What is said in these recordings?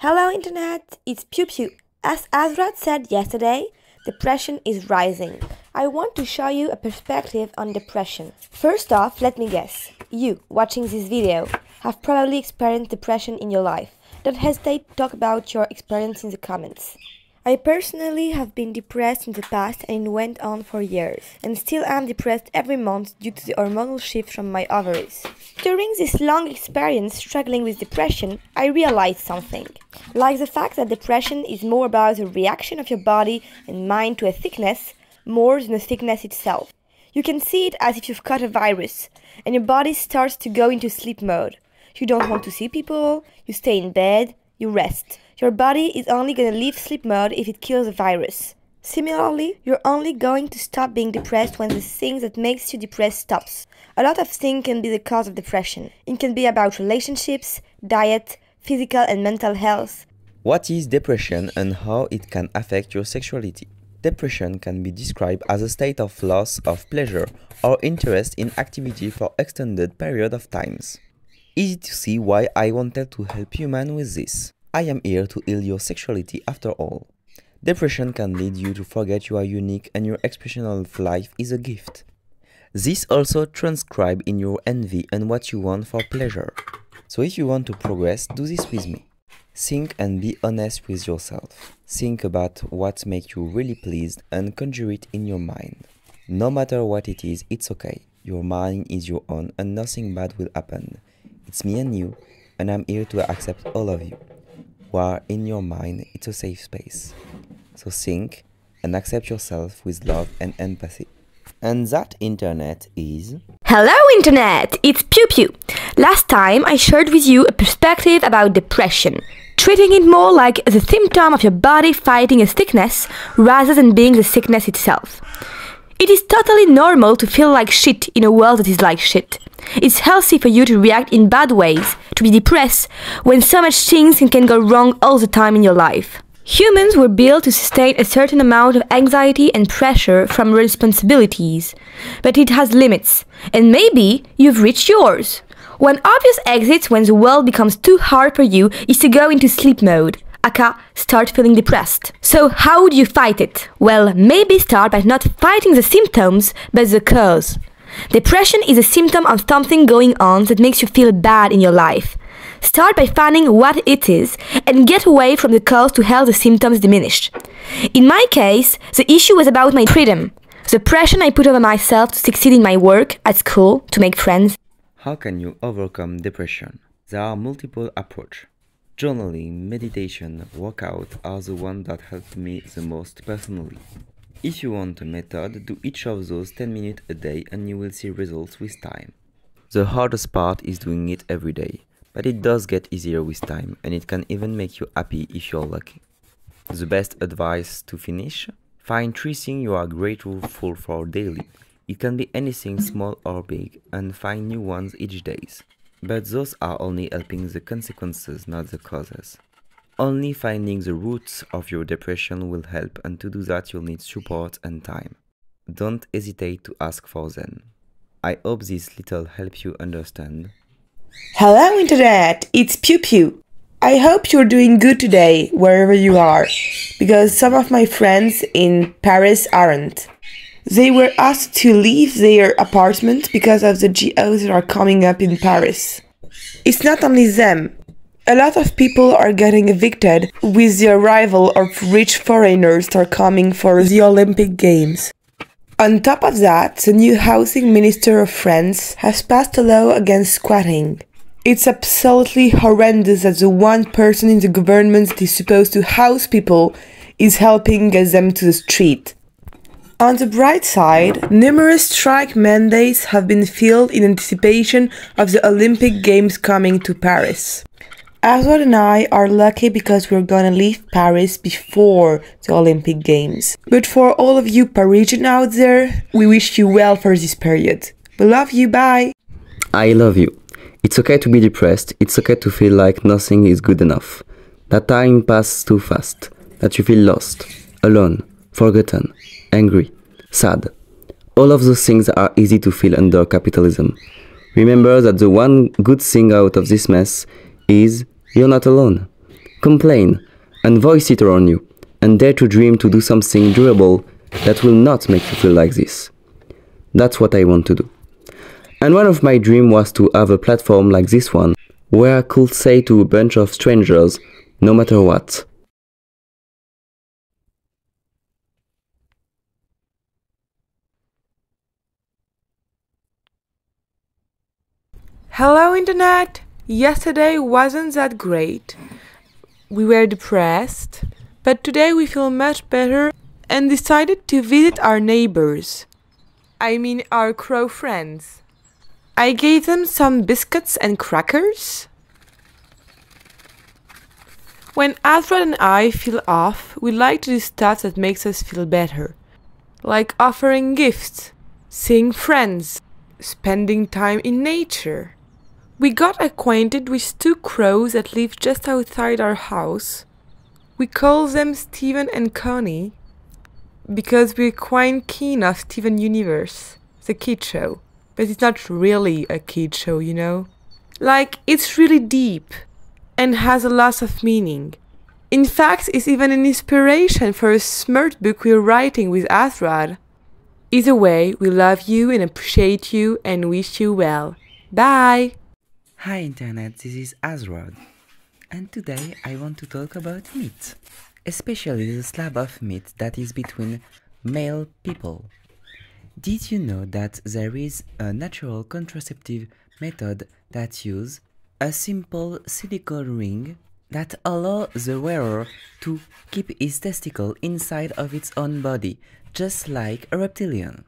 Hello Internet, it's PiouPiou. As Azrod said yesterday, depression is rising. I want to show you a perspective on depression. First off, let me guess. You, watching this video, have probably experienced depression in your life. Don't hesitate to talk about your experience in the comments. I personally have been depressed in the past and it went on for years, and still am depressed every month due to the hormonal shift from my ovaries. During this long experience struggling with depression, I realized something. Like the fact that depression is more about the reaction of your body and mind to a sickness, more than the sickness itself. You can see it as if you've caught a virus, and your body starts to go into sleep mode. You don't want to see people, you stay in bed, you rest. Your body is only going to leave sleep mode if it kills the virus. Similarly, you're only going to stop being depressed when the thing that makes you depressed stops. A lot of things can be the cause of depression. It can be about relationships, diet, physical and mental health. What is depression and how it can affect your sexuality? Depression can be described as a state of loss of pleasure or interest in activity for extended period of times. Easy to see why I wanted to help humans with this. I am here to heal your sexuality after all. Depression can lead you to forget you are unique and your expression of life is a gift. This also transcribes in your envy and what you want for pleasure. So if you want to progress, do this with me. Think and be honest with yourself. Think about what makes you really pleased and conjure it in your mind. No matter what it is, it's okay. Your mind is your own and nothing bad will happen. It's me and you, and I'm here to accept all of you. While in your mind, it's a safe space. So think and accept yourself with love and empathy. And that Internet is... Hello Internet, it's PiouPiou. Last time I shared with you a perspective about depression, treating it more like the symptom of your body fighting a sickness rather than being the sickness itself. It is totally normal to feel like shit in a world that is like shit. It's healthy for you to react in bad ways, to be depressed, when so much things can go wrong all the time in your life. Humans were built to sustain a certain amount of anxiety and pressure from responsibilities, but it has limits, and maybe you've reached yours. One obvious exit when the world becomes too hard for you is to go into sleep mode, aka start feeling depressed. So how would you fight it? Well, maybe start by not fighting the symptoms, but the cause. Depression is a symptom of something going on that makes you feel bad in your life. Start by finding what it is and get away from the cause to help the symptoms diminish. In my case, the issue was about my freedom, the pressure I put over myself to succeed in my work, at school, to make friends. How can you overcome depression? There are multiple approaches. Journaling, meditation, workout are the ones that helped me the most personally. If you want a method, do each of those 10 minutes a day and you will see results with time. The hardest part is doing it every day, but it does get easier with time and it can even make you happy if you're lucky. The best advice to finish? Find 3 things you are grateful for daily. It can be anything small or big and find new ones each day. But those are only helping the consequences, not the causes. Only finding the roots of your depression will help, and to do that you'll need support and time. Don't hesitate to ask for them. I hope this little helps you understand. Hello Internet, it's PiouPiou. I hope you're doing good today, wherever you are, because some of my friends in Paris aren't. They were asked to leave their apartment because of the GOs that are coming up in Paris. It's not only them. A lot of people are getting evicted with the arrival of rich foreigners that are coming for the Olympic Games. On top of that, the new housing minister of France has passed a law against squatting. It's absolutely horrendous that the one person in the government that is supposed to house people is helping get them to the street. On the bright side, numerous strike mandates have been filled in anticipation of the Olympic Games coming to Paris. Azrod and I are lucky because we're gonna leave Paris before the Olympic Games. But for all of you Parisians out there, we wish you well for this period. We love you, bye! I love you. It's okay to be depressed, it's okay to feel like nothing is good enough. That time passes too fast, that you feel lost, alone, forgotten, angry, sad. All of those things are easy to feel under capitalism. Remember that the one good thing out of this mess is you're not alone. Complain and voice it around you, and dare to dream to do something durable that will not make you feel like this. That's what I want to do. And one of my dreams was to have a platform like this one, where I could say to a bunch of strangers, no matter what. Hello Internet! Yesterday wasn't that great. We were depressed, but today we feel much better and decided to visit our neighbors. I mean our crow friends. I gave them some biscuits and crackers. When Azrod and I feel off, we like to do stuff that makes us feel better. Like offering gifts, seeing friends, spending time in nature. We got acquainted with two crows that live just outside our house. We call them Steven and Connie because we're quite keen of Steven Universe, the kid show. But it's not really a kid show, you know? Like, it's really deep and has a lot of meaning. In fact, it's even an inspiration for a smart book we're writing with Azrod. Either way, we love you and appreciate you and wish you well. Bye! Hi Internet, this is Azrod, and today I want to talk about meat, especially the slab of meat that is between male people. Did you know that there is a natural contraceptive method that uses a simple silicone ring that allows the wearer to keep his testicle inside of its own body, just like a reptilian?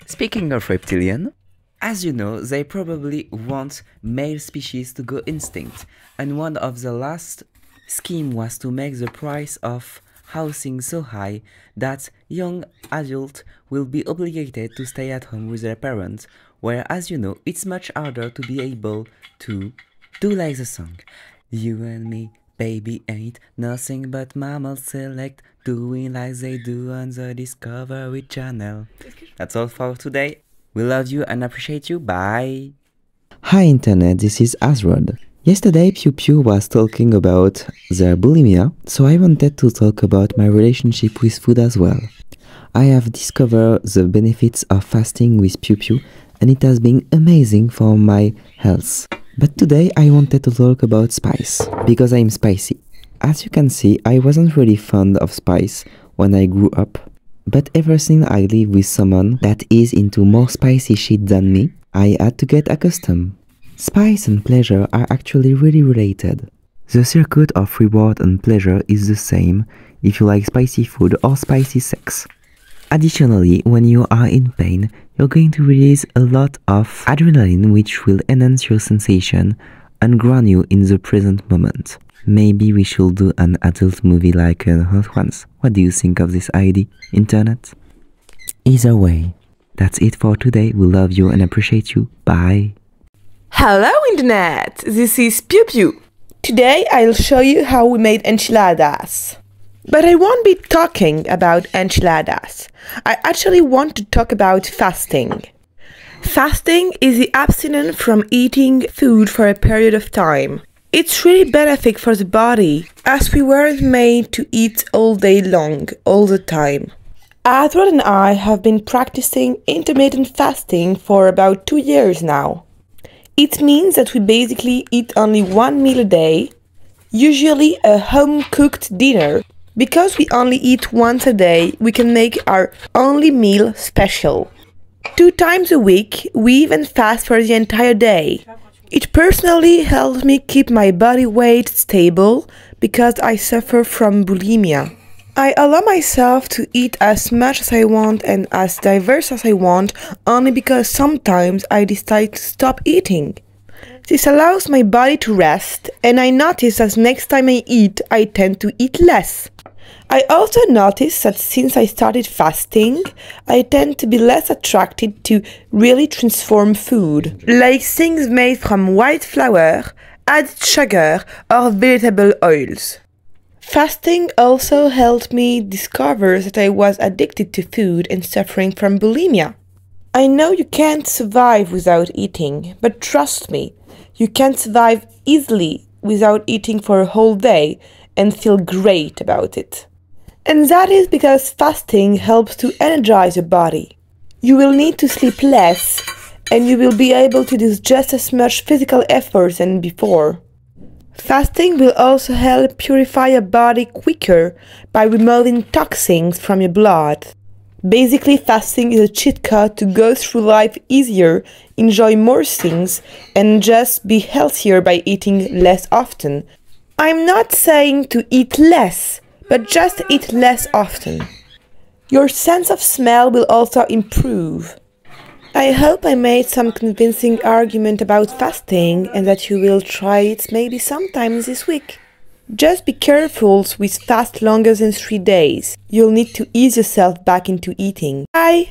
Speaking of reptilian, as you know, they probably want male species to go extinct, and one of the last schemes was to make the price of housing so high that young adults will be obligated to stay at home with their parents, where, as you know, it's much harder to be able to do like the song. You and me, baby, ain't nothing but mammals select, doing like they do on the Discovery Channel. That's all for today. We love you and appreciate you. Bye. Hi Internet, this is Azrod. Yesterday PiouPiou was talking about their bulimia, so I wanted to talk about my relationship with food as well. I have discovered the benefits of fasting with PiouPiou, and it has been amazing for my health. But today I wanted to talk about spice, because I'm spicy. As you can see, I wasn't really fond of spice when I grew up. But ever since I live with someone that is into more spicy shit than me, I had to get accustomed. Spice and pleasure are actually really related. The circuit of reward and pleasure is the same if you like spicy food or spicy sex. Additionally, when you are in pain, you're going to release a lot of adrenaline, which will enhance your sensation and ground you in the present moment. Maybe we should do an adult movie like Hot Ones. What do you think of this idea, Internet? Either way, that's it for today. We love you and appreciate you. Bye. Hello Internet! This is PiouPiou. Today I'll show you how we made enchiladas. But I won't be talking about enchiladas. I actually want to talk about fasting. Fasting is the abstinence from eating food for a period of time. It's really beneficial for the body, as we weren't made to eat all day long, all the time. Azrod and I have been practicing intermittent fasting for about 2 years now. It means that we basically eat only one meal a day, usually a home-cooked dinner. Because we only eat once a day, we can make our only meal special. 2 times a week, we even fast for the entire day. It personally helps me keep my body weight stable because I suffer from bulimia. I allow myself to eat as much as I want and as diverse as I want only because sometimes I decide to stop eating. This allows my body to rest, and I notice that next time I eat, I tend to eat less. I also notice that since I started fasting, I tend to be less attracted to really transformed food, like things made from white flour, added sugar, or vegetable oils. Fasting also helped me discover that I was addicted to food and suffering from bulimia. I know you can't survive without eating, but trust me, you can survive easily without eating for a whole day, and feel great about it. And that is because fasting helps to energize your body. You will need to sleep less, and you will be able to do just as much physical effort than before. Fasting will also help purify your body quicker by removing toxins from your blood. Basically, fasting is a cheat code to go through life easier, enjoy more things, and just be healthier by eating less often. I'm not saying to eat less, but just eat less often. Your sense of smell will also improve. I hope I made some convincing argument about fasting and that you will try it maybe sometime this week. Just be careful with fast longer than 3 days. You'll need to ease yourself back into eating. Bye!